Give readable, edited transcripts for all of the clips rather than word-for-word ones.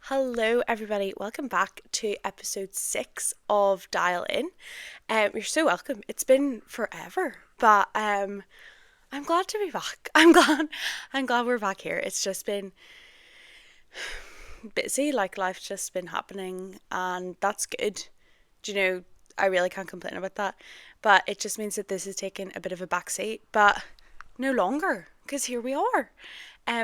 Hello, everybody. Welcome back to episode 6 of Dial In. You're so welcome. It's been forever, but I'm glad to be back. I'm glad we're back here. It's just been busy, like life's just been happening, and that's good. Do you know? I really can't complain about that. But it just means that this is taking a bit of a backseat, but no longer, because here we are,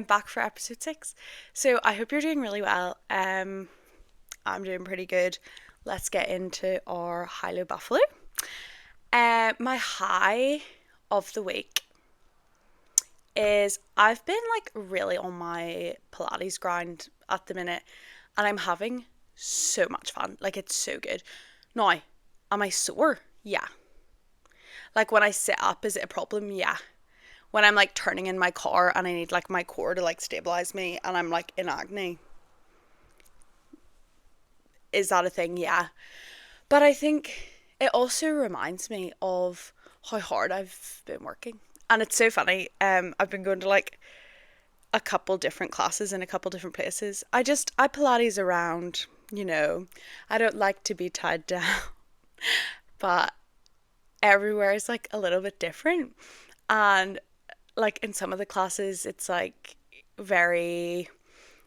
back for episode 6. So I hope you're doing really well. I'm doing pretty good. Let's get into our high low buffalo. My high of the week is I've been like really on my Pilates grind at the minute, and I'm having so much fun. Like, it's so good. Now, am I sore? Yeah. Like, when I sit up, is it a problem? Yeah. When I'm like turning in my car and I need like my core to like stabilize me and I'm like in agony, is that a thing? Yeah. But I think it also reminds me of how hard I've been working. And it's so funny. I've been going to like a couple different classes in a couple different places. I Pilates around, you know. I don't like to be tied down, but everywhere is like a little bit different. And like in some of the classes, it's like very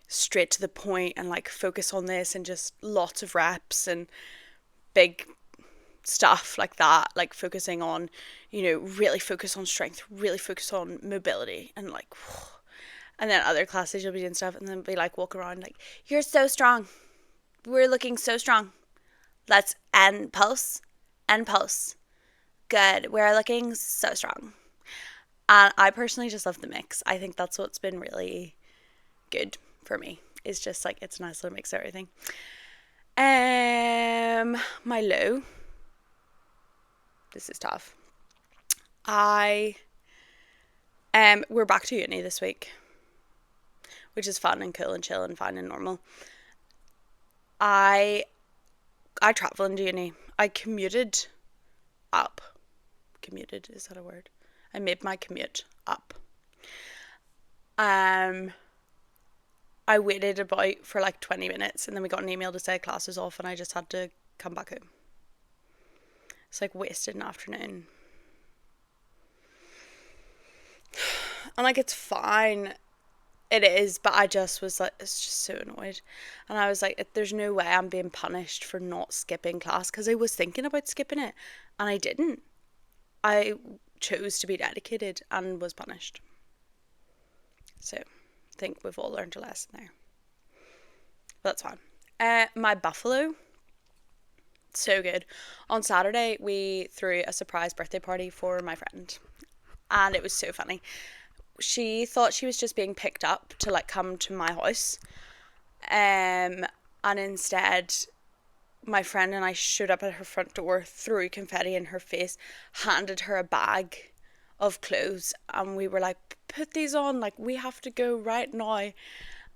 straight to the point and like focus on this and just lots of reps and big stuff like that, like focusing on, really focus on strength, really focus on mobility, and like, and then other classes you'll be doing stuff and then be like walk around like, you're so strong, we're looking so strong, let's end pulse, good, we're looking so strong. And I personally just love the mix. I think that's what's been really good for me. It's just like it's a nice little mix of everything. My low. This is tough. We're back to uni this week, which is fun and cool and chill and fine and normal. I travel into uni. I commuted up. Commuted, is that a word? I made my commute up. I waited about for like 20 minutes and then we got an email to say class was off and I just had to come back home. It's like wasted an afternoon. And like, it's fine. It is, but I just was like, it's just so annoyed. And I was like, there's no way I'm being punished for not skipping class, because I was thinking about skipping it and I didn't. I chose to be dedicated and was punished. So I think we've all learned a lesson there. But that's fine. My buffalo, so good. On Saturday, we threw a surprise birthday party for my friend, and it was so funny. She thought she was just being picked up to like come to my house, and instead my friend and I showed up at her front door, threw confetti in her face, handed her a bag of clothes, and we were like, put these on, like we have to go right now.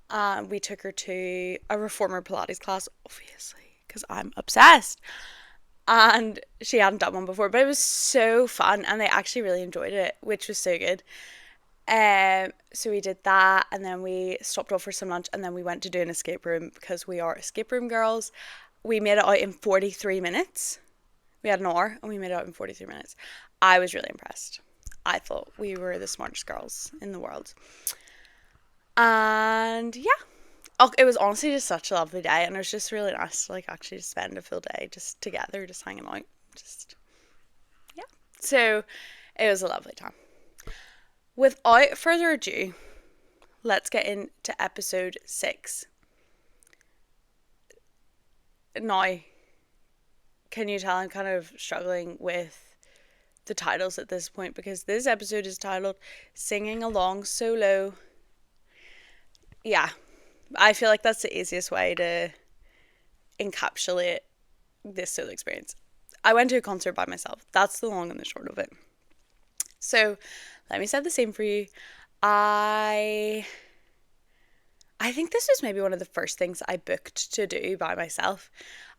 And we took her to a reformer Pilates class, obviously, because I'm obsessed. And she hadn't done one before, but it was so fun and they actually really enjoyed it, which was so good. So we did that, and then we stopped off for some lunch, and then we went to do an escape room because we are escape room girls. We made it out in 43 minutes. We had an hour and we made it out in 43 minutes. I was really impressed. I thought we were the smartest girls in the world. And yeah, oh, it was honestly just such a lovely day, and it was just really nice to like actually just spend a full day just together, just hanging out, just yeah. So it was a lovely time. Without further ado, let's get into episode 6. Now, can you tell I'm kind of struggling with the titles at this point, because this episode is titled Singing Along Solo. Yeah, I feel like that's the easiest way to encapsulate this solo experience. I went to a concert by myself. That's the long and the short of it. So let me set the scene for you. I think this was maybe one of the first things I booked to do by myself.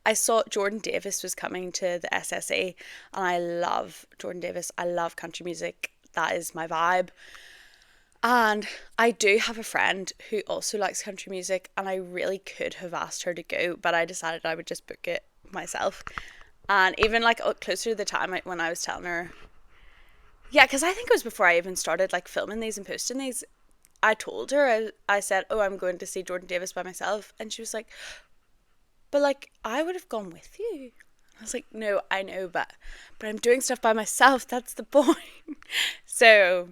I saw Jordan Davis was coming to the SSE, and I love Jordan Davis. I love country music. That is my vibe. And I do have a friend who also likes country music, and I really could have asked her to go, but I decided I would just book it myself. And even like closer to the time when I was telling her, yeah, because I think it was before I even started like filming these and posting these, I told her, I said, oh, I'm going to see Jordan Davis by myself. And she was like, but like, I would have gone with you. I was like, no, I know, but I'm doing stuff by myself. That's the point. So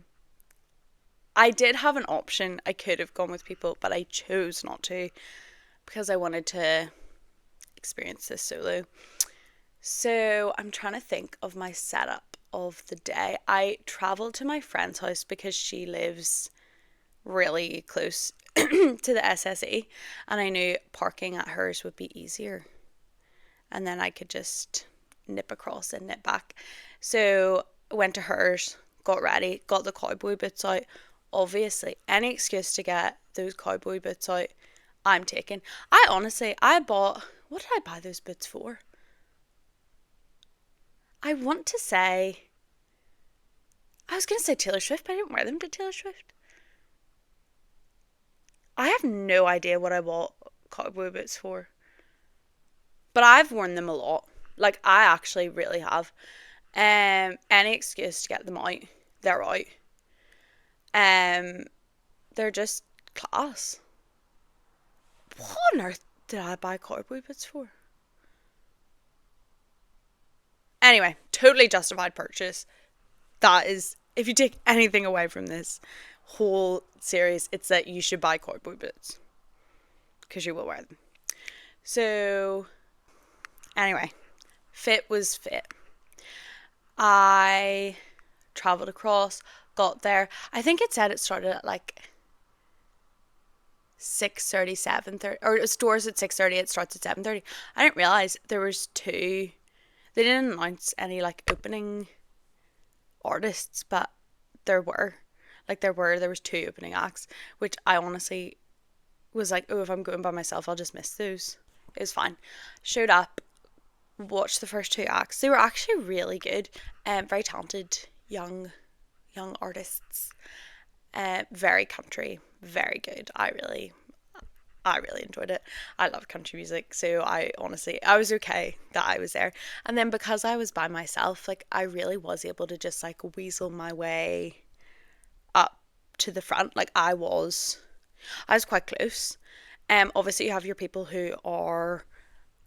I did have an option. I could have gone with people, but I chose not to because I wanted to experience this solo. So I'm trying to think of my setup of the day. I traveled to my friend's house because she lives really close to the SSE, and I knew parking at hers would be easier. And then I could just nip across and nip back. So I went to hers, got ready, got the cowboy boots out. Obviously, any excuse to get those cowboy boots out, I'm taking. I bought, what did I buy those boots for? I want to say, I was going to say Taylor Swift, but I didn't wear them to Taylor Swift. I have no idea what I bought cowboy boots for, but I've worn them a lot. Like, I actually really have. Any excuse to get them out, they're out. Um, they're just class. What on earth did I buy cowboy boots for? Anyway, totally justified purchase. That is, if you take anything away from this whole series, it's that you should buy cowboy boots because you will wear them. So, anyway, fit was fit. I travelled across, got there. I think it said it started at like 6:30, 7:30, or it stores at 6:30. It starts at 7:30. I didn't realize there was two. They didn't announce any like opening artists, but there were. There was two opening acts, which I honestly was like, oh, if I'm going by myself, I'll just miss those. It was fine. Showed up, watched the first two acts. They were actually really good. Very talented young artists. Very country, very good. I really enjoyed it. I love country music, so I was okay that I was there. And then because I was by myself, like I really was able to just like weasel my way up to the front. Like I was quite close. Obviously you have your people who are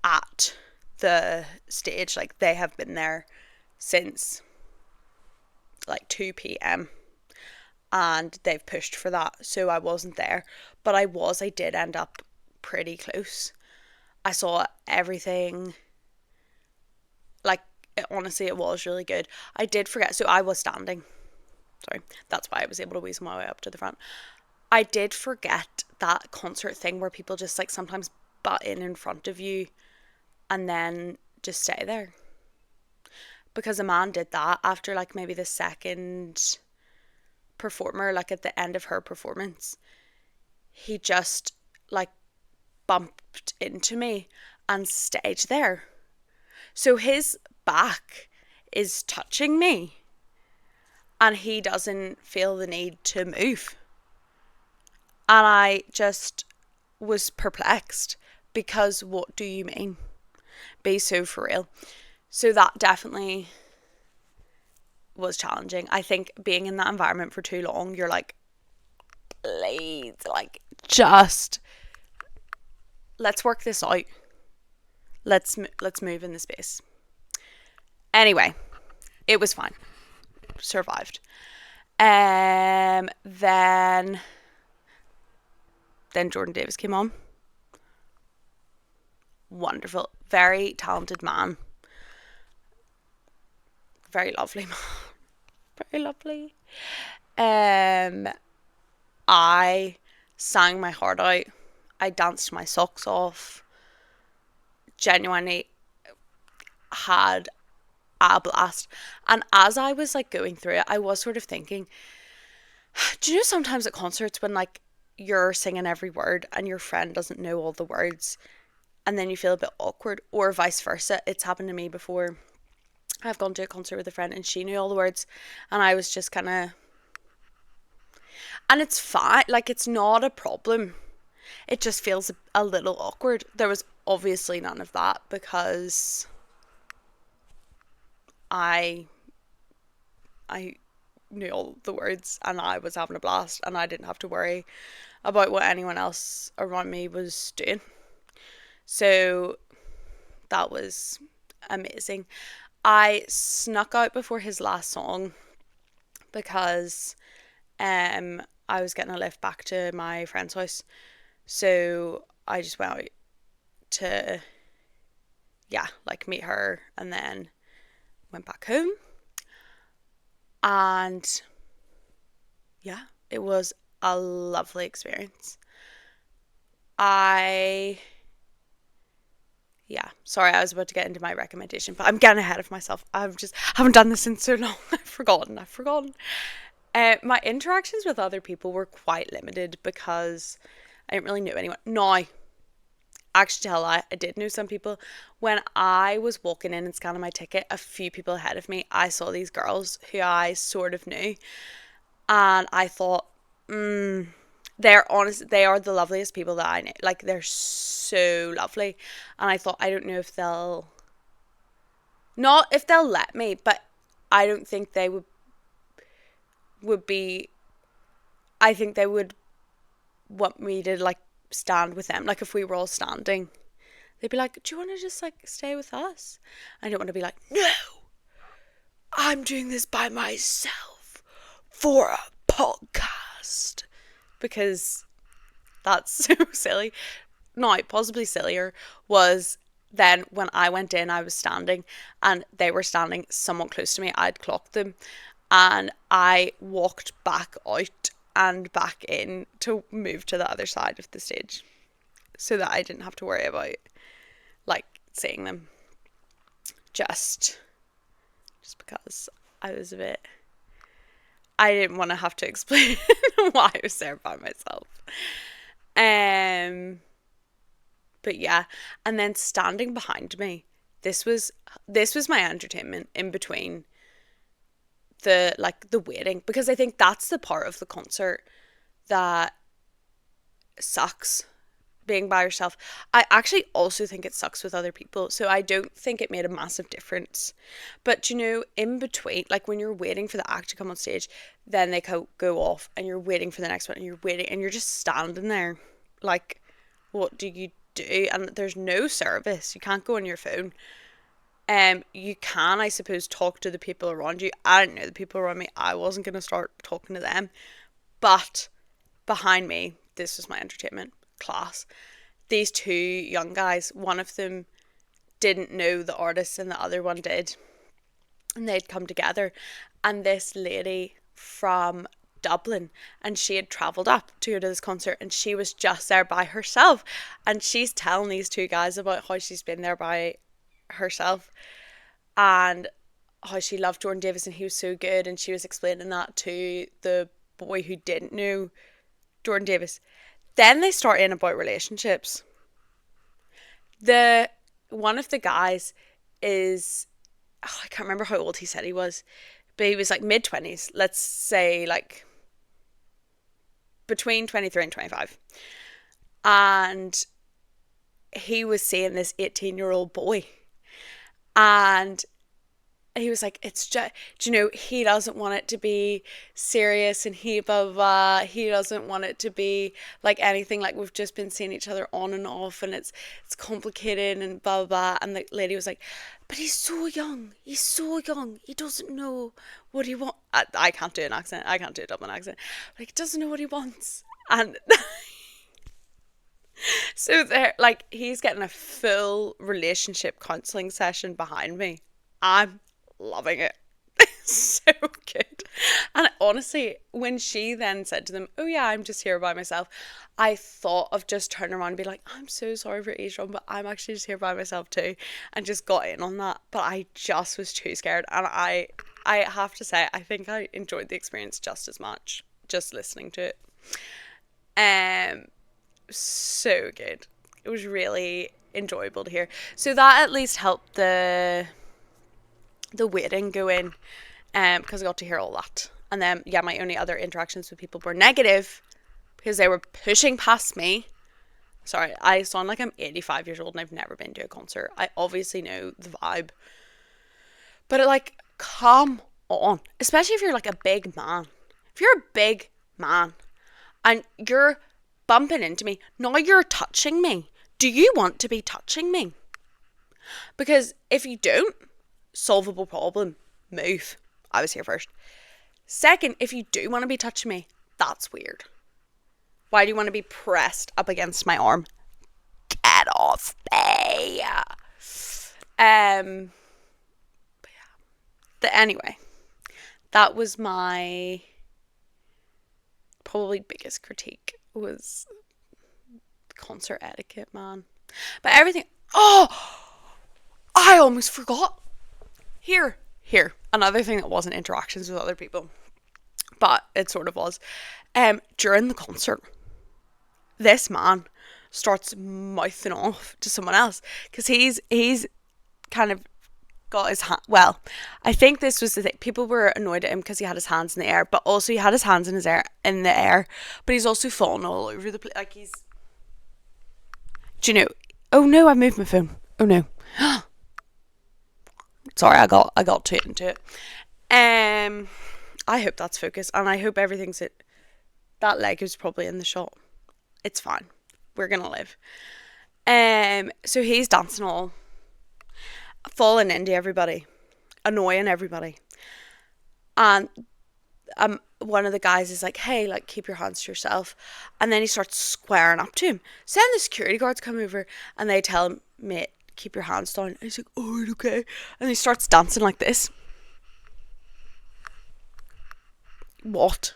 at the stage, like they have been there since like 2 p.m. and they've pushed for that, so I wasn't there, but I did end up pretty close. I saw everything. Like honestly, it was really good. I did forget, so I was standing, sorry, that's why I was able to weasel my way up to the front. I did forget that concert thing where people just like sometimes butt in front of you and then just stay there, because a man did that after like maybe the second performer, like at the end of her performance, he just like bumped into me and stayed there. So his back is touching me and he doesn't feel the need to move. And I just was perplexed because what do you mean? Be so for real. So that definitely was challenging. I think being in that environment for too long, you're like, please, like, just let's work this out. Let's move in the space. Anyway, it was fine. Survived. Then Jordan Davis came on. Wonderful, very talented man. Very lovely man. Very lovely. I sang my heart out. I danced my socks off. Genuinely had a blast. And as I was like going through it, I was sort of thinking, do you know sometimes at concerts when like you're singing every word and your friend doesn't know all the words and then you feel a bit awkward, or vice versa? It's happened to me before. I've gone to a concert with a friend and she knew all the words and I was just kind of And it's fine, like it's not a problem. It just feels a little awkward. There was obviously none of that because I I knew all the words and I was having a blast and I didn't have to worry about what anyone else around me was doing. So that was amazing. I snuck out before his last song because I was getting a lift back to my friend's house. So I just went out to, yeah, like meet her and then went back home. And yeah, it was a lovely experience. I Yeah, sorry, I was about to get into my recommendation, but I'm getting ahead of myself. I've just haven't done this in so long. I've forgotten. My interactions with other people were quite limited because I didn't really know anyone. Now, actually tell I did know some people. When I was walking in and scanning my ticket, a few people ahead of me, I saw these girls who I sort of knew, and I thought, they are the loveliest people that I know. Like they're so lovely, and I thought I don't know if they'll not if they'll let me, but I don't think they would be. I think they would want me to like stand with them. Like if we were all standing, they'd be like, "Do you want to just like stay with us?" I don't want to be like, "No, I'm doing this by myself for a podcast," because that's so silly. No, possibly sillier was then when I went in, I was standing and they were standing somewhat close to me. I'd clocked them and I walked back out and back in to move to the other side of the stage so that I didn't have to worry about like seeing them, just because I was a bit, I didn't want to have to explain why I was there by myself. Um but yeah, and then standing behind me, this was my entertainment in between the waiting, because I think that's the part of the concert that sucks, being by yourself. I actually also think it sucks with other people, so I don't think it made a massive difference. But you know, in between, like when you're waiting for the act to come on stage, then they go off and you're waiting for the next one and you're waiting and you're just standing there like, what do you do? And there's no service, you can't go on your phone. You can, I suppose, talk to the people around you. I didn't know the people around me. I wasn't going to start talking to them. But behind me, this was my entertainment class. These two young guys, one of them didn't know the artist and the other one did. And they'd come together. And this lady from Dublin, and she had travelled up to go to this concert, and she was just there by herself. And she's telling these two guys about how she's been there by herself and how she loved Jordan Davis and he was so good, and she was explaining that to the boy who didn't know Jordan Davis. Then they start in about relationships. The one of the guys is, I can't remember how old he said he was, but he was like mid-20s, let's say like between 23 and 25, and he was seeing this 18-year-old boy. And he was like, it's just, you know, he doesn't want it to be serious and he blah, blah, blah. He doesn't want it to be like anything, like we've just been seeing each other on and off and it's complicated and blah, blah, blah. And the lady was like, but he's so young. He doesn't know what he wants. I can't do an accent. I can't do a Dublin accent. Like, he doesn't know what he wants. And so there, like, he's getting a full relationship counselling session behind me. I'm loving it. It's so good. And honestly, when she then said to them, "Oh yeah, I'm just here by myself," I thought of just turning around and be like, "I'm so sorry for Adrian, but I'm actually just here by myself too," and just got in on that. But I just was too scared, and I have to say, I think I enjoyed the experience just as much just listening to it. Um, so good. It was really enjoyable to hear. So that at least helped the waiting go in, because I got to hear all that, And then, yeah, my only other interactions with people were negative because they were pushing past me. Sorry, I sound like I'm 85 years old and I've never been to a concert. I obviously know the vibe. But like, come on. Especially if you're like a big man. If you're a big man and you're bumping into me, now you're touching me. Do you want to be touching me? Because if you don't, solvable problem, move. I was here first. Second, if you do want to be touching me, that's weird. Why do you want to be pressed up against my arm? Get off me. Anyway, that was my probably biggest critique was concert etiquette, man. But everything. Oh, I almost forgot. Here. Another thing that wasn't interactions with other people, but it sort of was. During the concert, this man starts mouthing off to someone else because he's kind of got his hand. Well, I think this was the thing. People were annoyed at him because he had his hands in the air, but also he had his hands in the air, but he's also falling all over the place. Like he's. Do you know? Oh no! I moved my phone. Oh no! Sorry, I got too into it. I hope that's focused, and I hope everything's it. That leg is probably in the shot. It's fine. We're gonna live. So he's dancing all, falling into everybody, annoying everybody, and one of the guys is like, "Hey, like keep your hands to yourself," and then he starts squaring up to him. So then the security guards come over and they tell him, "Mate, keep your hands down." And he's like, "Oh, okay," and he starts dancing like this. What?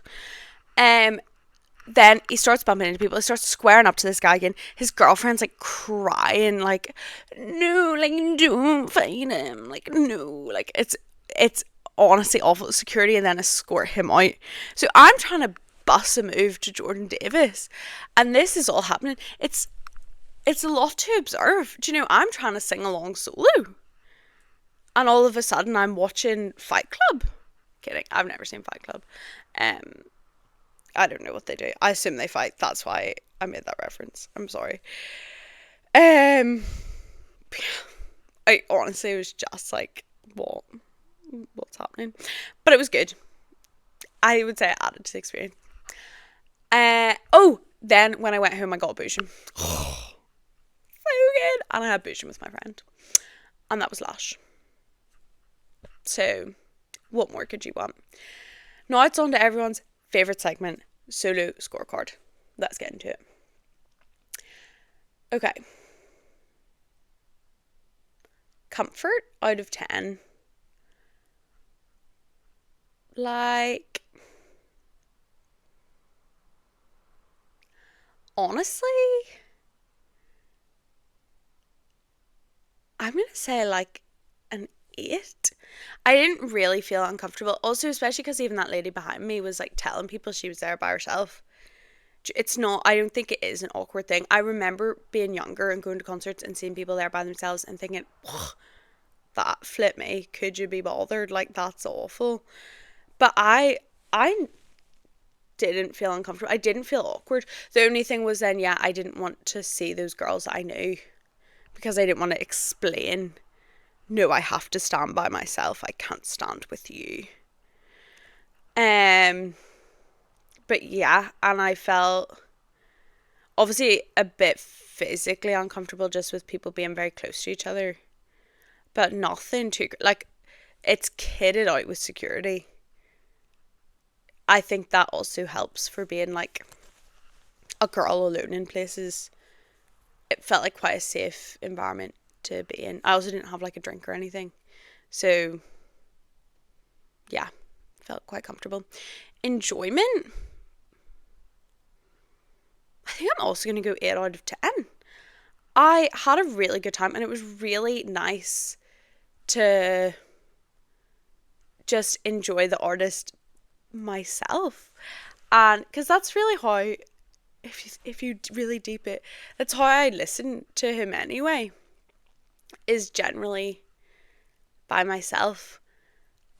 Then he starts bumping into people. He starts squaring up to this guy again. His girlfriend's like crying, like, "No, like don't fight him, like no," like it's honestly awful. Security and then escort him out. So I'm trying to bust a move to Jordan Davis, and this is all happening. It's a lot to observe. Do you know? I'm trying to sing along solo, and all of a sudden I'm watching Fight Club. Kidding, I've never seen Fight Club. I don't know what they do. I assume they fight. That's why I made that reference. I'm sorry. I honestly was just like, what's happening? But it was good. I would say it added to the experience. Then when I went home, I got a Boojum. So good. And I had Boojum with my friend. And that was lush. So, what more could you want? Now it's on to everyone's favourite segment, solo scorecard. Let's get into it. Okay. Comfort out of 10. Like, honestly, I'm going to say like an 8. I didn't really feel uncomfortable. Also, especially because even that lady behind me was like telling people she was there by herself. It's not, I don't think it is an awkward thing. I remember being younger and going to concerts and seeing people there by themselves and thinking, that flip me. Could you be bothered? Like, that's awful. But I didn't feel uncomfortable. I didn't feel awkward. The only thing was then, yeah, I didn't want to see those girls I knew because I didn't want to explain, no, I have to stand by myself. I can't stand with you. But yeah, and I felt obviously a bit physically uncomfortable just with people being very close to each other. But nothing too, like, it's kitted out with security. I think that also helps for being like a girl alone in places. It felt like quite a safe environment to be in. I also didn't have like a drink or anything. So yeah, felt quite comfortable. Enjoyment. I think I'm also going to go 8 out of 10. I had a really good time and it was really nice to just enjoy the artist myself. And because that's really how, if you really deep it, that's how I listen to him anyway, is generally by myself.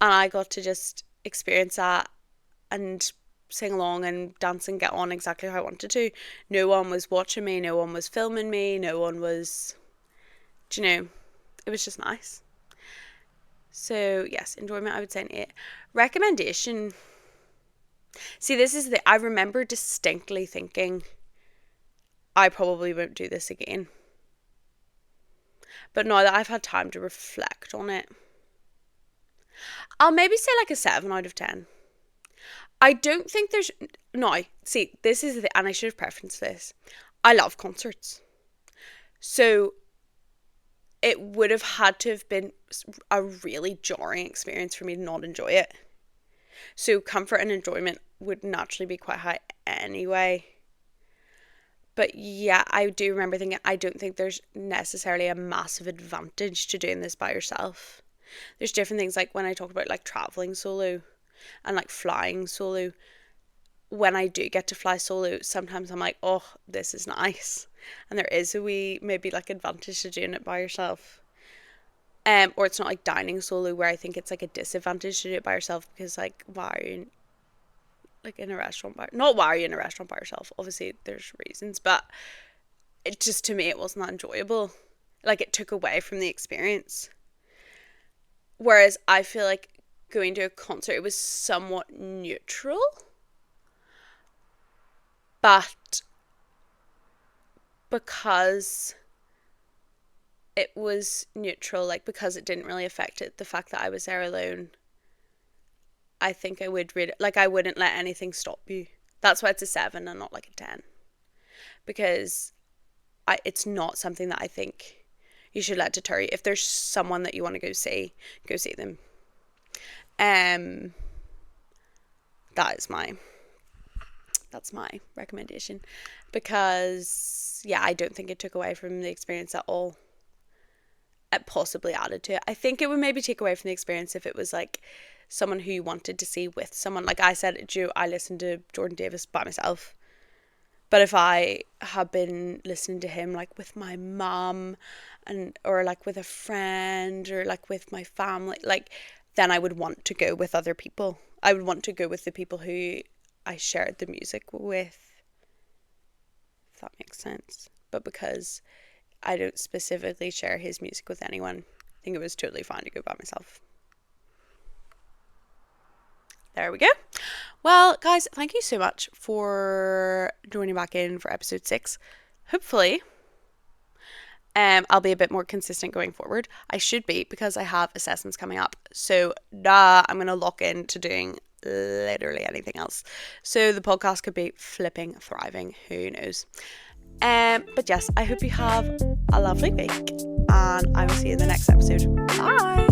And I got to just experience that and sing along and dance and get on exactly how I wanted to. No one was watching me, no one was filming me, no one was, it was just nice. So yes, enjoyment, I would say an 8. Recommendation. See, I remember distinctly thinking, I probably won't do this again. But now that I've had time to reflect on it, I'll maybe say like a 7 out of 10. I don't think there's... No, see, this is and I should have preferenced this. I love concerts. So it would have had to have been a really jarring experience for me to not enjoy it. So comfort and enjoyment would naturally be quite high anyway. But yeah, I do remember thinking, I don't think there's necessarily a massive advantage to doing this by yourself. There's different things, like when I talk about like traveling solo and like flying solo. When I do get to fly solo, sometimes I'm like, oh, this is nice. And there is a wee, maybe like advantage to doing it by yourself. Or it's not like dining solo, where I think it's like a disadvantage to do it by yourself, because like, why are you like in a restaurant not why are you in a restaurant by yourself? Obviously there's reasons, but it just, to me, it wasn't that enjoyable. Like, it took away from the experience. Whereas I feel like going to a concert, it was somewhat neutral. But because it was neutral, like because it didn't really affect it, the fact that I was there alone, I think I would read it. Like, I wouldn't let anything stop you. That's why it's a 7 and not like a 10. Because it's not something that I think you should let deter you. If there's someone that you want to go see them. That's my recommendation. Because, yeah, I don't think it took away from the experience at all. It possibly added to it. I think it would maybe take away from the experience if it was like someone who you wanted to see with someone. Like I said, I listened to Jordan Davis by myself. But if I had been listening to him like with my mum, or like with a friend, or like with my family, like, then I would want to go with other people. I would want to go with the people who I shared the music with, if that makes sense. But because I don't specifically share his music with anyone, I think it was totally fine to go by myself. There we go. Well, guys, thank you so much for joining back in for episode 6. Hopefully, I'll be a bit more consistent going forward. I should be, because I have assessments coming up. So, I'm going to lock into doing literally anything else. So the podcast could be flipping thriving. Who knows? But yes, I hope you have a lovely week, and I will see you in the next episode. Bye.